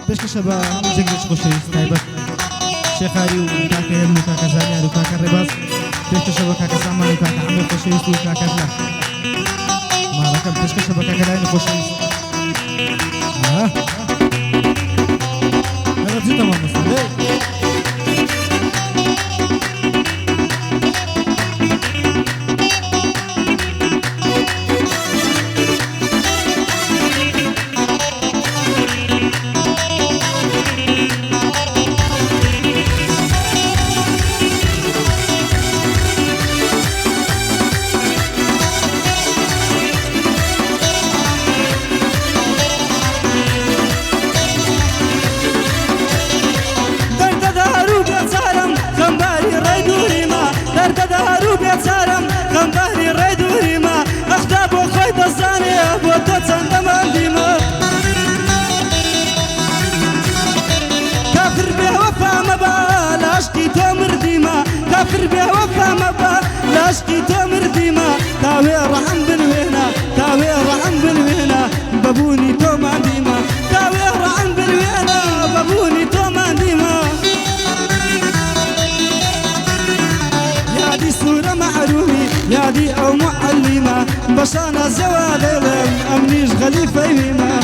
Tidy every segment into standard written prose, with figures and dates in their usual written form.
پێشکەشە بە جێگرێک خۆشەویست تایبەت شێخاری و کاکە هێمن و کاکە زانیار و کاکە ڕێباز پێشکەشە بە کاکە سامان و کاکە عەمەر خۆشەویست و کاکە لا ماڵەکەم پێشکەشە بە کاکە لاین خۆشەویست هەڵە بچێتە مامۆستا كافر بوفا مبا لاشكي تمر ديما تاوي رحم بالوينا تاوي رحم بالوينا بابوني توما ديما تاوي رحم بالوينا بابوني توما ديما يا دي صورة معلومي يا دي او معلمة بشانا زوالي امنيش خليفة يما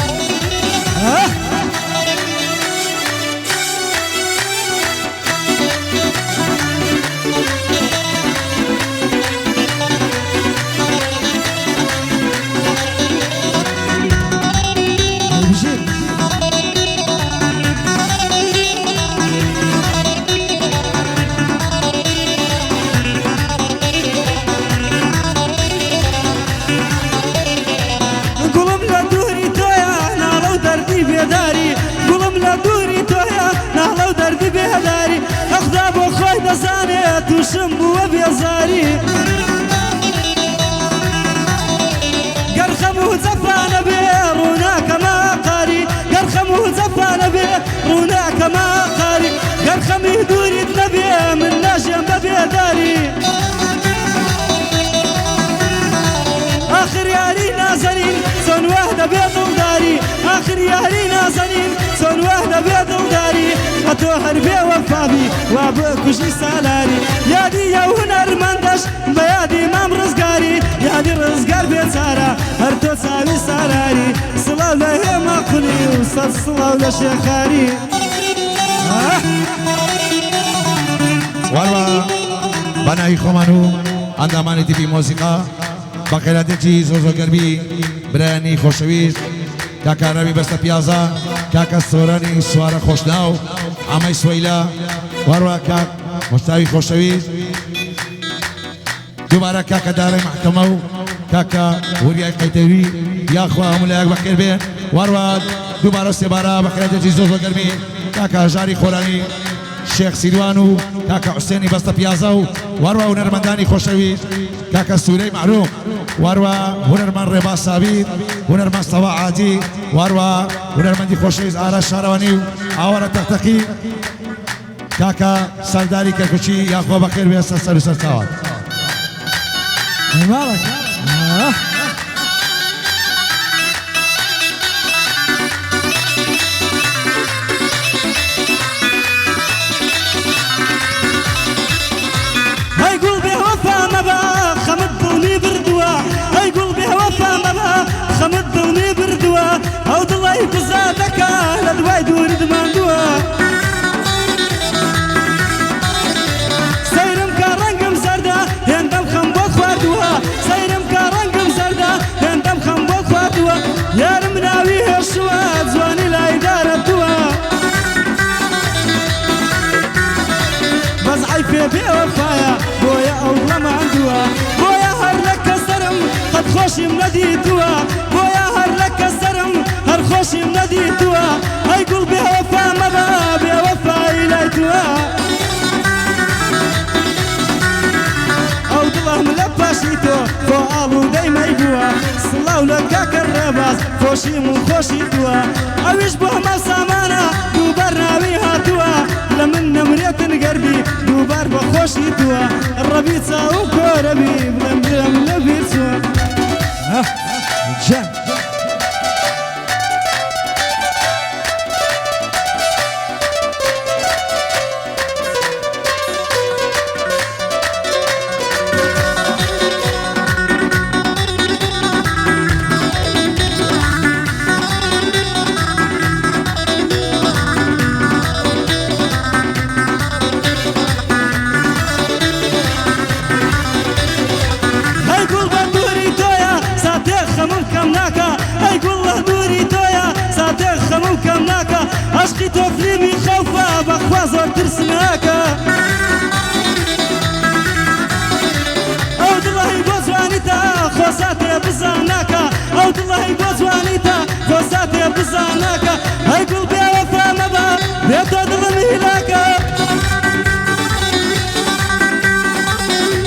وشمبو وبيزاري قرخمو زفان بيرونا كما قاري قرخمو زفان بيرونا كما قاري قرخمي دوري النبي من نجم بيداري آخر ياري نازلين صن وحدة بيضم داري آخر ياري نازلين صن وحدة بيضم داري أتوهر بي وفابي وابكوشي سالاري يادي يا هنر مندش بيادي مام رزقاري يادي رزقار بيتسارا هرتو ساوي سالاري صلاة لهي مقلي وصل صلاة لشيخاري والله بناي خمانو عندما تبي موسيقى بقيلاتي زوزو قلبي براني خوشويش كاكا ربي بس بيازا كاكا سوراني سوارا خوشناو عمي سويلا واروا كاك مشتاوي خوشويش دوباره كاكا داري محكمو كاكا وريا قيتوي يا اخوة ملاك بخير بين واروا دوباره سبارا بقيلاتي زوزو قلبي كاكا جاري خوراني شيخ سيدوانو كاكا حسيني بس بيازا واروا ونرمنداني خوشويش كاكا سوري معروف واروا هنرمن ربا سابير هنرمن صوا عادي واروا هنرمن دي خوشيز على شهرواني آورا تختقي كاكا سرداري كركوشي يا اخوة بخير بيسا سر ساوات مبارك هاي قلبي وفا مبا خمد ظلمي بردوا هاي قلبي وفا مبا خمد ظلمي بردوا او ضلي كزادك لدواي دوري دماندوا سيرم كارنقم زردا هندم خمبوك فاردوا سيرم كارنقم زردا هندم خمبوك فاردوا يا رمناوي هالشوات زواني لا إدارة دوا بزعي في بوفايا بويا أولا ما عندوا بويا هر لك السرم قد خوشي منديتوا بويا هر لك السرم هر خوشي منديتوا هاي قلبي وفا مبا بوفا إليتوا أو دله ملباشيتو فوالو دايما يبوا صلاو لكاك الرباز فوشي من خوشي توا أو يشبه ما سامانا دوبار ناوي هاتوا لمن نمريت قربي دوبار بخوشي توا الربيطة وكوربي بلم لبيتوا جان زۆر ترسناکە ئەو دڵی بۆ جوانیتە خۆزاتێ بزاناکە ئەو دڵی بۆ جوانیتە خۆزاتێ بزاناکە هەی گوڵ بێوەفا مەبە بێتۆ دڵم هیلاکە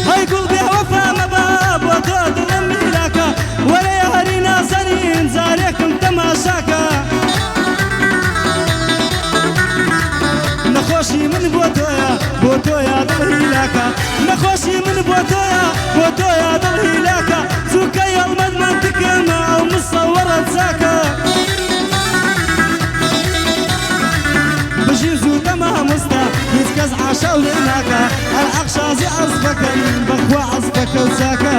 هەی گوڵ بێوەفا مەبە بۆ تۆ دڵم هیلاکە وەرە یاری نازەنین جارێکم تەماشاکە نەخۆشی من بۆ تۆیە دڵ هیلاکە نەخۆشی من بۆ تۆیە دڵ هیلاکە چووکە هەڵمەت منتکمە ئەو مسەوەڕە چاکە بژی زوو تەمامۆستا هیچ کەس عاشاو لێ ناکە هەر عەقشازی عەزبەکەن بەخوا عەزبەکە و چاکە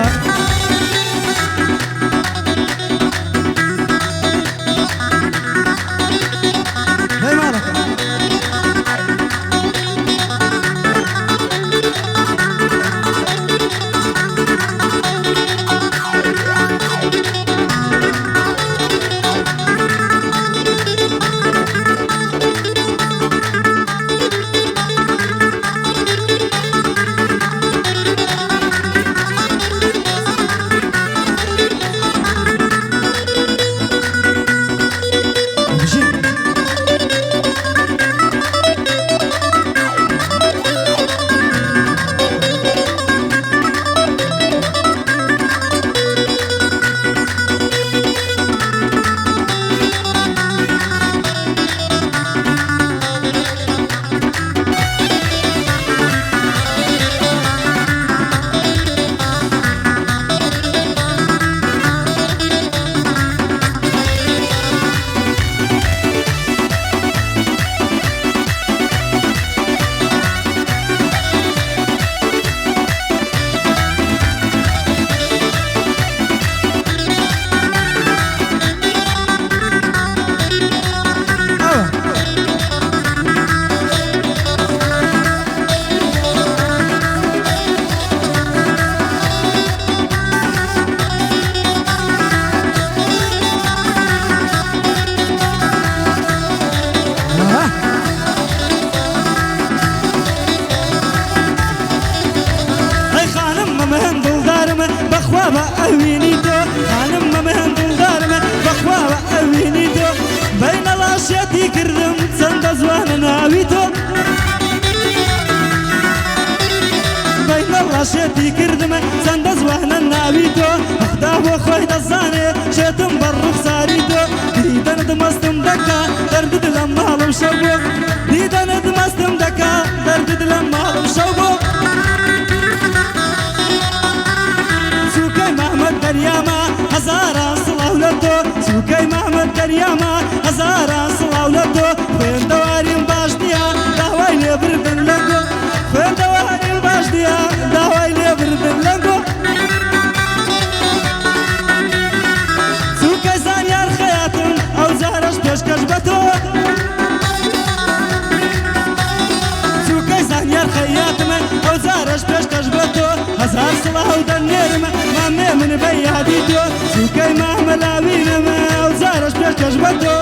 ئەوینی تۆ خانم مەمەهەن دڵدارمە بەخواوە ئەوینی تۆ بەینە لاشێتی کردم چەندە جوانە ناوی تۆ بەینە لاشێتی کردمە چەندە جوانە ناوی تۆ ئەخدا بۆ خۆی دەزانێ شێتم بەڕ ڕوخساری تۆ دیدەنت مەستم دەکا دەردت لە ماڵم شەو بۆ دیدەنت مەستم دەکا دەردت لە ماڵم شەو بۆ دەریامە هەزاران سڵاو لە تۆ چووکەی مەحمەد دەریامە هەزاران سڵاو لە تۆ خوێندەواریم باش نییە داوای لێبردن لەنگۆ خوێندەواریم باش نییە داوای لێبردن لەنگۆ چووکەی زانیار خەیاتم ئەو جارەش پێشکەش بە تۆ چووکەی زانیار خەیاتمە ئەو جارەش پێشکەش بە تۆ هەزار سڵاو دەنێرمە مامێ من بە یادی تۆ چووکەی مامەلاوینەمە ئەو جارەش پێشکەش بە تۆ